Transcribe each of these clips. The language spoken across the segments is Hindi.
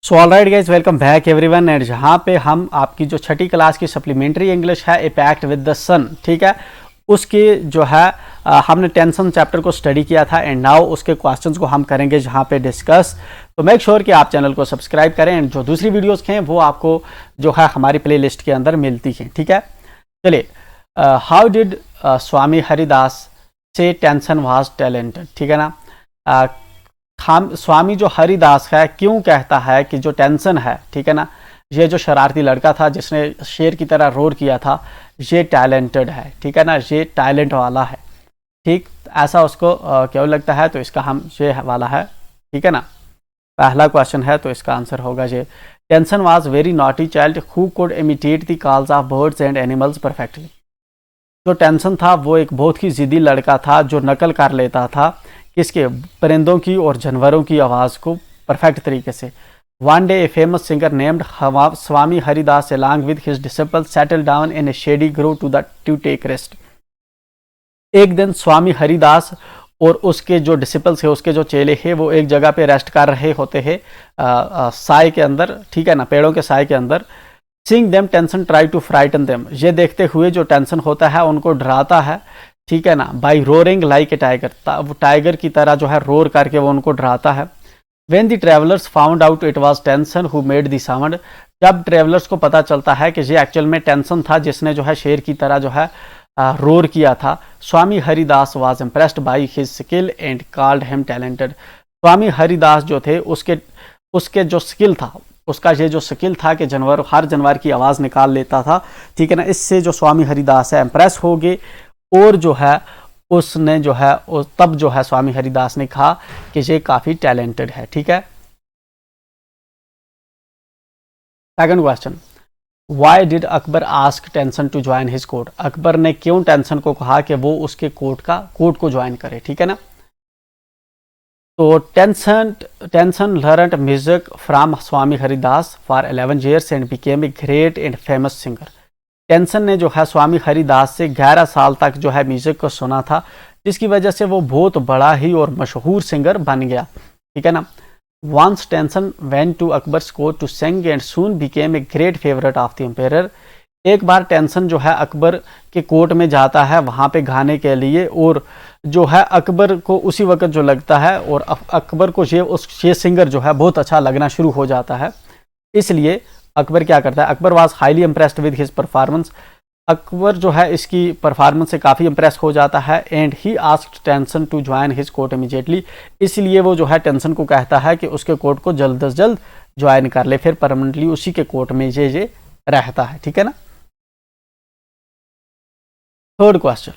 So alright guys, welcome back everyone. And जहाँ पे हम आपकी जो छठी क्लास की सप्लीमेंट्री इंग्लिश है ए पैक्ट विद द सन, ठीक है, उसकी जो है हमने टेंशन चैप्टर को स्टडी किया था एंड नाउ उसके क्वेश्चंस को हम करेंगे जहाँ पे डिस्कस। तो मेक श्योर कि आप चैनल को सब्सक्राइब करें एंड जो दूसरी वीडियोस हैं वो आपको जो है हमारी प्ले लिस्ट के अंदर मिलती हैं, ठीक है। चलिए, हाउ डिड स्वामी हरिदास से टेंशन वाज टैलेंटेड, ठीक है ना। हम स्वामी जो हरिदास है क्यों कहता है कि जो टेंशन है, ठीक है ना, ये जो शरारती लड़का था जिसने शेर की तरह रोर किया था, ये टैलेंटेड है, ठीक है ना, ये टैलेंट वाला है, ठीक, ऐसा उसको क्यों लगता है। तो इसका हम ये वाला है, ठीक है ना, पहला क्वेश्चन है तो इसका आंसर होगा ये। Tension was very naughty child who could imitate the calls of birds and animals perfectly. जो टेंशन था वो एक बहुत ही जिद्दी लड़का था जो नकल कर लेता था किसके, परिंदों की और जानवरों की आवाज़ को परफेक्ट तरीके से। One day a famous singer named Swami Haridas along with his disciples settled down in a shady grove to take rest। एक दिन स्वामी हरिदास और उसके जो डिसिपल्स है, उसके जो चेले हैं, वो एक जगह पे रेस्ट कर रहे होते हैं साय के अंदर, ठीक है ना, पेड़ों के साय के अंदर। Seeing them Tansen try to frighten them, ये देखते हुए जो टेंशन होता है उनको डराता है, ठीक है ना, by roaring like a tiger, वो टाइगर की तरह जो है रोर करके वो उनको डराता है। When the travelers found out it was tension who made the sound, जब ट्रेवलर्स को पता चलता है कि ये एक्चुअल में टेंशन था जिसने जो है शेर की तरह जो है रोर किया था। Swami Haridas was impressed by his skill and called him talented. Swami Haridas जो थे उसके जो स्किल था, उसका ये जो स्किल था कि हर जानवर की आवाज़ निकाल लेता था, ठीक है ना, इससे जो स्वामी हरिदास है इम्प्रेस हो गए और जो है उसने जो है तब जो है स्वामी हरिदास ने कहा कि ये काफ़ी टैलेंटेड है, ठीक है। Second question, why did Akbar ask Tansen to join his court. Akbar ने क्यों टेंशन को कहा कि वो उसके कोर्ट को ज्वाइन करे, ठीक है ना। तो tension learned music from Swami Haridas for 11 years and became a great and famous singer. Tension ने जो है स्वामी हरिदास से 11 साल तक जो है म्यूजिक को सुना था, जिसकी वजह से वो बहुत बड़ा ही और मशहूर सिंगर बन गया, ठीक है ना। Once Tansen went to Akbar's court to sing and soon became a great favourite of the emperor. एक बार टेंशन जो है अकबर के कोर्ट में जाता है वहाँ पे गाने के लिए, और जो है अकबर को उसी वक्त जो लगता है और अकबर को ये सिंगर जो है बहुत अच्छा लगना शुरू हो जाता है। इसलिए अकबर क्या करता है, Akbar was highly impressed with his performance. Akbar जो है इसकी परफॉर्मेंस से काफ़ी इम्प्रेस हो जाता है and he asked Tansen to join his court immediately. इसलिए वो जो है टेंशन को कहता है कि उसके कोर्ट को जल्द से जल्द ज्वाइन कर ले, फिर परमानेंटली उसी के कोर्ट में ये रहता है, ठीक है ना। Third question,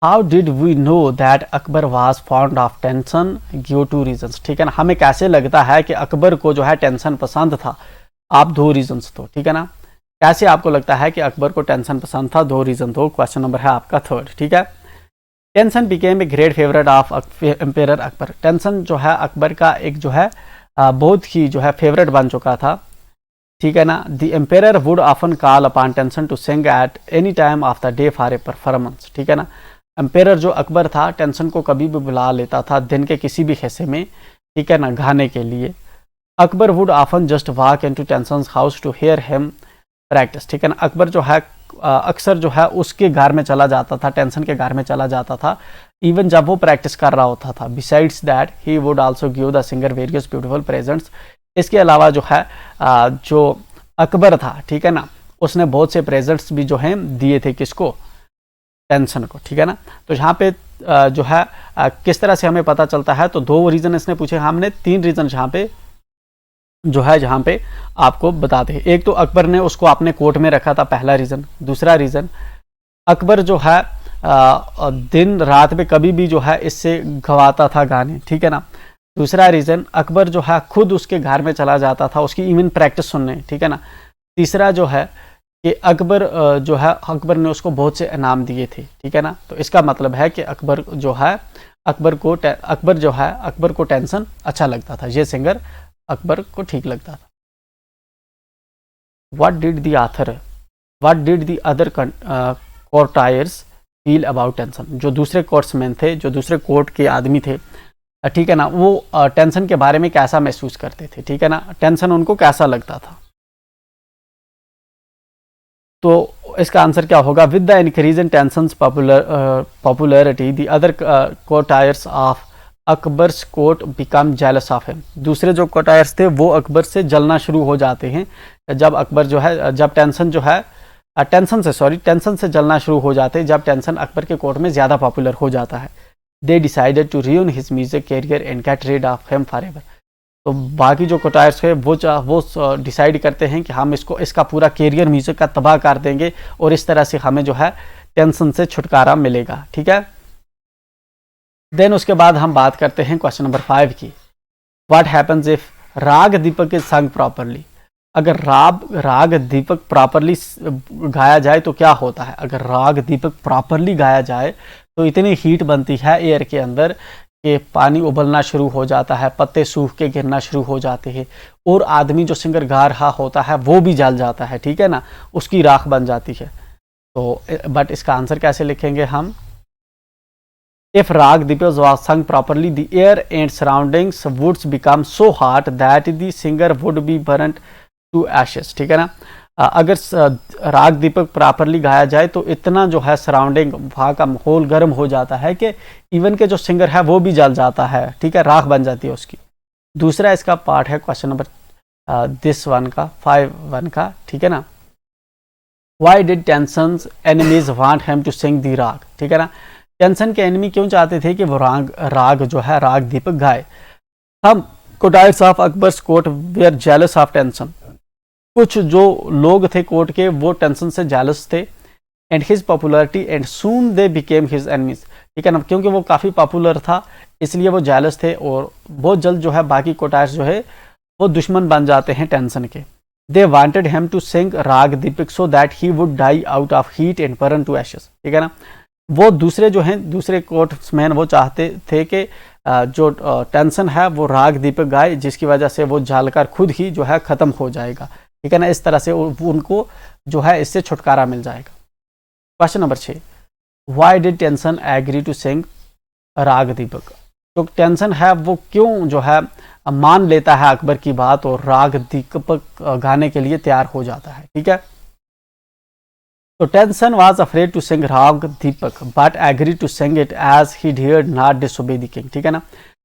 how did we know that Akbar was fond of Tansen, give two reasons, ठीक है ना। हमें कैसे लगता है कि अकबर को जो है टेंशन पसंद था, आप दो रीजंस दो, ठीक है ना। कैसे आपको लगता है कि अकबर को टेंशन पसंद था, दो रीजन दो। क्वेश्चन नंबर है आपका थर्ड, ठीक है। Tension became a great favourite of emperor Akbar. Tension जो है अकबर का एक जो है बहुत ही जो है फेवरेट बन चुका था, ठीक है ना। The emperor would often call upon Tansen to sing at any time of the day for a performance, ठीक है ना। एम्पेरर जो अकबर था टेंशन को कभी भी बुला लेता था दिन के किसी भी हिस्से में, ठीक है ना, गाने के लिए। Akbar would often just walk into Tansen's house to hear him practice, ठीक है ना। अकबर जो है अक्सर जो है उसके घर में चला जाता था, टेंशन के घर में चला जाता था, इवन जब वो प्रैक्टिस कर रहा होता था। Besides that he would also give the singer various beautiful presents. इसके अलावा जो है जो अकबर था, ठीक है ना, उसने बहुत से प्रेजेंट्स भी जो हैं दिए थे किसको, टेंशन को, ठीक है ना। तो यहाँ पे जो है किस तरह से हमें पता चलता है, तो दो रीजन इसने पूछे, हमने तीन रीजन यहाँ पे जो है जहाँ पे आपको बताते हैं। एक तो अकबर ने उसको अपने कोर्ट में रखा था, पहला रीजन। दूसरा रीजन, अकबर जो है दिन रात में कभी भी जो है इससे गवाता था गाने, ठीक है ना। दूसरा रीजन, अकबर जो है खुद उसके घर में चला जाता था उसकी इवन प्रैक्टिस सुनने, ठीक है ना। तीसरा जो है कि अकबर जो है अकबर ने उसको बहुत से इनाम दिए थे, ठीक है ना। तो इसका मतलब है कि अकबर जो है अकबर को टेंशन अच्छा लगता था, ये सिंगर अकबर को ठीक लगता था। What did the other courtiers feel about Tansen. जो दूसरे कोर्ट्समैन थे, जो दूसरे कोर्ट के आदमी थे, ठीक है ना, वो टेंशन के बारे में कैसा महसूस करते थे, ठीक है ना, टेंशन उनको कैसा लगता था। तो इसका आंसर क्या होगा, with the increase in Tansen popularity the other courtiers of Akbar's court become jealous of him. दूसरे जो कोटायर्स थे वो अकबर से जलना शुरू हो जाते हैं जब अकबर जो है, जब टेंशन जो है टेंशन से जलना शुरू हो जाते हैं जब टेंशन अकबर के कोर्ट में ज़्यादा पॉपुलर हो जाता है। They decided to ruin his music career and get rid of him forever एवर। तो बाकी जो कोटायर्स है वो डिसाइड करते हैं कि हम इसका पूरा कैरियर म्यूजिक का तबाह कर देंगे और इस तरह से हमें जो है टेंशन से छुटकारा मिलेगा, ठीक है। देन उसके बाद हम बात करते हैं क्वेश्चन नंबर 5 की। व्हाट हैपन्स इफ राग दीपक इज संग प्रॉपरली। अगर राग दीपक प्रॉपरली गाया जाए तो क्या होता है। अगर राग दीपक प्रॉपरली गाया जाए तो इतनी हीट बनती है एयर के अंदर कि पानी उबलना शुरू हो जाता है, पत्ते सूख के गिरना शुरू हो जाते हैं और आदमी जो सिंगर गा रहा होता है वो भी जल जाता है, ठीक है ना, उसकी राख बन जाती है। तो बट इसका आंसर कैसे लिखेंगे हम। If rag deepak was sung properly, the air and surroundings would become so hot that the singer would be burnt to ashes, ठीक है ना। अगर राग दीपक प्रॉपरली गाया जाए तो इतना जो है सराउंडिंग वहाँ का माहौल गर्म हो जाता है कि इवन के जो सिंगर है वो भी जल जाता है, ठीक है, राख बन जाती है उसकी। दूसरा इसका पार्ट है क्वेश्चन नंबर दिस वन का 5-1 का, ठीक है ना। Why did Tansen's enemies want him to sing the raag, ठीक है ना। टेंशन के एनिमी क्यों चाहते थे कि वो राग जो है राग दीपक गाए। हम courtiers of Akbar's court were jealous of Tansen. कुछ जो लोग थे कोर्ट के वो टेंशन से जेलस थे and his popularity and soon they became his enemies, ठीक है ना, क्योंकि वो काफ़ी पॉपुलर था इसलिए वो जेलस थे और बहुत जल्द जो है बाकी कोटायर्स जो है वो दुश्मन बन जाते हैं टेंशन के। They wanted him to sing Raag Deepak so that he would die out of heat and burn to ashes, ठीक है ना। वो दूसरे जो हैं दूसरे कोर्ट्समैन वो चाहते थे कि जो टेंशन है वो राग दीपक गाए जिसकी वजह से वो जलकर खुद ही जो है ख़त्म हो जाएगा, ठीक है ना। इस तरह से उनको जो है इससे छुटकारा मिल जाएगा। Question number 6, why did Tansen agree to sing Raag Deepak. तो टेंशन है वो क्यों जो है मान लेता है अकबर की बात और राग दीपक गाने के लिए तैयार हो जाता है, ठीक है। तो Tansen was afraid to sing Raag Deepak but agree to sing it as he dared not disobey the king, ठीक है ना।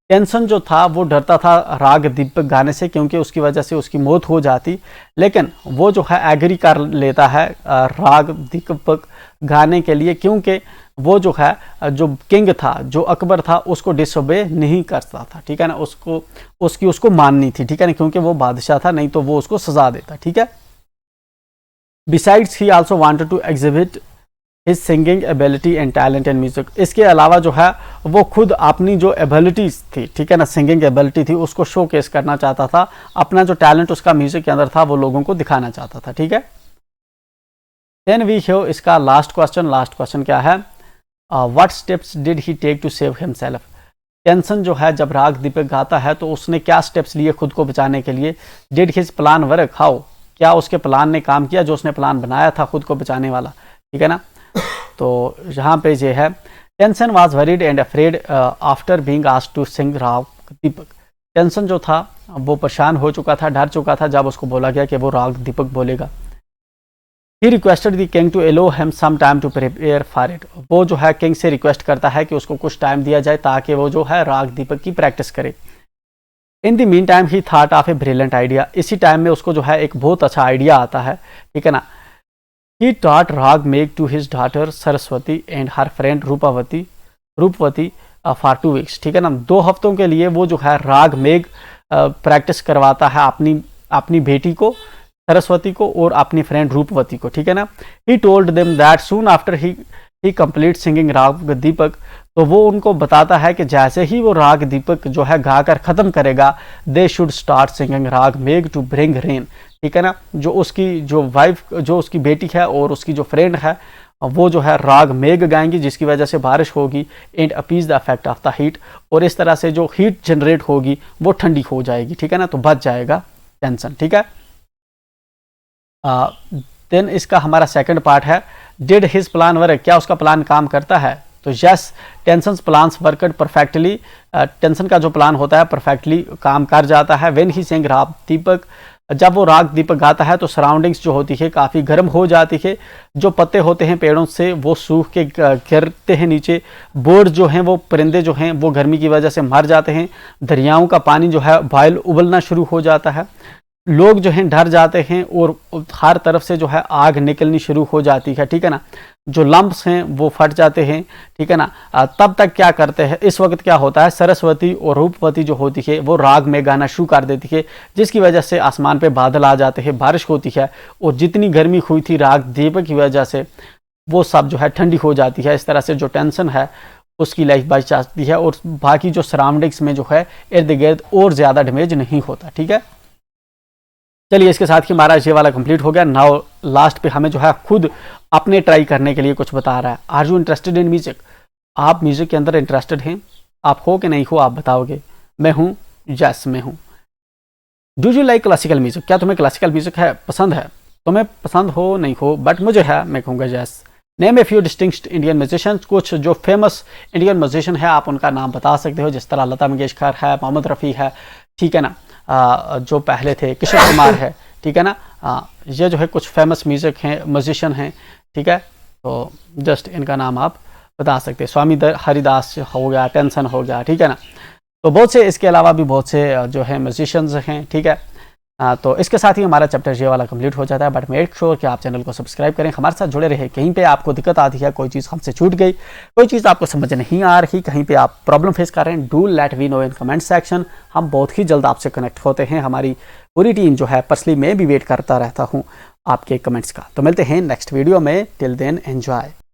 टेंशन जो था वो डरता था राग दीपक गाने से क्योंकि उसकी वजह से उसकी मौत हो जाती, लेकिन वो जो है एग्री कर लेता है राग दीपक गाने के लिए क्योंकि वो जो है जो किंग था जो अकबर था उसको डिसोबे नहीं करता था, ठीक है ना, उसको माननी थी, ठीक है ना, क्योंकि वो बादशाह था नहीं तो वो उसको सजा देता, ठीक है। Besides, he also wanted to exhibit his singing ability and talent in music. इसके अलावा जो है वो खुद अपनी जो एबिलिटीज थी, ठीक है ना, सिंगिंग एबिलिटी थी उसको शोकेस करना चाहता था, अपना जो टैलेंट उसका म्यूजिक के अंदर था वो लोगों को दिखाना चाहता था, ठीक है। देन वी हैव इसका लास्ट क्वेश्चन क्या है, what steps did he take to save himself. Tansen जो है जब राग दीपक गाता है तो उसने क्या स्टेप्स लिए खुद को बचाने के लिए। Did his plan work, how, क्या उसके प्लान ने काम किया जो उसने प्लान बनाया था खुद को बचाने वाला, ठीक है ना। तो यहाँ पे ये है Tansen was worried and afraid after being asked to sing Raag Deepak. Tension जो था वो परेशान हो चुका था, डर चुका था जब उसको बोला गया कि वो राग दीपक बोलेगा। He requested the king to allow him some time to prepare for it. वो जो है किंग से रिक्वेस्ट करता है कि उसको कुछ टाइम दिया जाए ताकि वो जो है राग दीपक की प्रैक्टिस करे। In the mean time he thought of a brilliant idea. इसी टाइम में उसको जो है एक बहुत अच्छा आइडिया आता है, ठीक है ना। He taught Raag Megh to his daughter Saraswati and her friend Roopvati for 2 weeks, ठीक है ना। 2 हफ्तों के लिए वो जो है राग मेघ प्रैक्टिस करवाता है अपनी बेटी को सरस्वती को और अपनी फ्रेंड रूपवती को, ठीक है ना। He told them that soon after he complete singing राग दीपक। तो वो उनको बताता है कि जैसे ही वो राग दीपक जो है गाकर ख़त्म करेगा दे शुड स्टार्ट सिंगिंग राग मेघ टू ब्रिंग रेन, ठीक है ना। जो उसकी बेटी है और उसकी जो फ्रेंड है वो जो है राग मेघ गाएंगी जिसकी वजह से बारिश होगी and appease the effect of the heat, और इस तरह से जो हीट जनरेट होगी वो ठंडी हो जाएगी, ठीक है ना, तो बच जाएगा टेंशन, ठीक है। देन इसका हमारा सेकंड पार्ट है डिड हिज प्लान वर्क, क्या उसका प्लान काम करता है। तो yes, tension plans worked perfectly, tension का जो प्लान होता है परफेक्टली काम कर जाता है। व्हेन ही सिंग राग दीपक, जब वो राग दीपक गाता है तो सराउंडिंग्स जो होती है काफ़ी गर्म हो जाती है। जो पत्ते होते हैं पेड़ों से वो सूख के गिरते हैं नीचे। बर्ड जो हैं वो परिंदे जो हैं वो गर्मी की वजह से मर जाते हैं। दरियाओं का पानी जो है बॉयल उबलना शुरू हो जाता है। लोग जो हैं डर जाते हैं और हर तरफ से जो है आग निकलनी शुरू हो जाती है, ठीक है ना। जो लंप्स हैं वो फट जाते हैं, ठीक है ना। तब तक क्या करते हैं, इस वक्त क्या होता है, सरस्वती और रूपवती जो होती है वो राग में गाना शुरू कर देती है, जिसकी वजह से आसमान पे बादल आ जाते हैं, बारिश होती है और जितनी गर्मी हुई थी राग दीपक की वजह से वो सब जो है ठंडी हो जाती है। इस तरह से जो टेंशन है उसकी लाइफ बच जाती है और बाकी जो सराउंडिंग्स में जो है इर्द गिर्द और ज़्यादा डैमेज नहीं होता, ठीक है। चलिए, इसके साथ ही हमारा ये वाला कंप्लीट हो गया। नाउ लास्ट पे हमें जो है खुद अपने ट्राई करने के लिए कुछ बता रहा है। Are you interested in music? आप म्यूजिक के अंदर इंटरेस्टेड हैं? आप हो कि नहीं हो आप बताओगे। मैं हूँ, यस मैं हूँ। Do you like classical music? क्या तुम्हें क्लासिकल म्यूजिक है पसंद है? तुम्हें पसंद हो नहीं हो बट मुझे है, मैं कहूँगा yes. Name a few distinct Indian musicians, कुछ जो फेमस इंडियन म्यूजिशियन है आप उनका नाम बता सकते हो, जिस तरह लता मंगेशकर है, मोहम्मद रफ़ी है, ठीक है ना। जो पहले थे किशोर कुमार है, ठीक है ना। ये जो है कुछ फेमस म्यूजिक हैं, म्यूजिशियन हैं, ठीक है। तो जस्ट इनका नाम आप बता सकते हैं। स्वामी हरिदास हो गया, टेंशन हो गया, ठीक है ना। तो बहुत से इसके अलावा भी बहुत से जो है म्यूजिशियंस हैं, ठीक है। तो इसके साथ ही हमारा चैप्टर ये वाला कंप्लीट हो जाता है। बट मेक श्योर कि आप चैनल को सब्सक्राइब करें, हमारे साथ जुड़े रहे। कहीं पे आपको दिक्कत आती है, कोई चीज़ हमसे छूट गई, कोई चीज़ आपको समझ नहीं आ रही, कहीं पे आप प्रॉब्लम फेस कर रहे हैं, do let we know in comment section. हम बहुत ही जल्द आपसे कनेक्ट होते हैं। हमारी पूरी टीम जो है पर्सनली मैं भी वेट करता रहता हूँ आपके कमेंट्स का। तो मिलते हैं नेक्स्ट वीडियो में। Till then enjoy.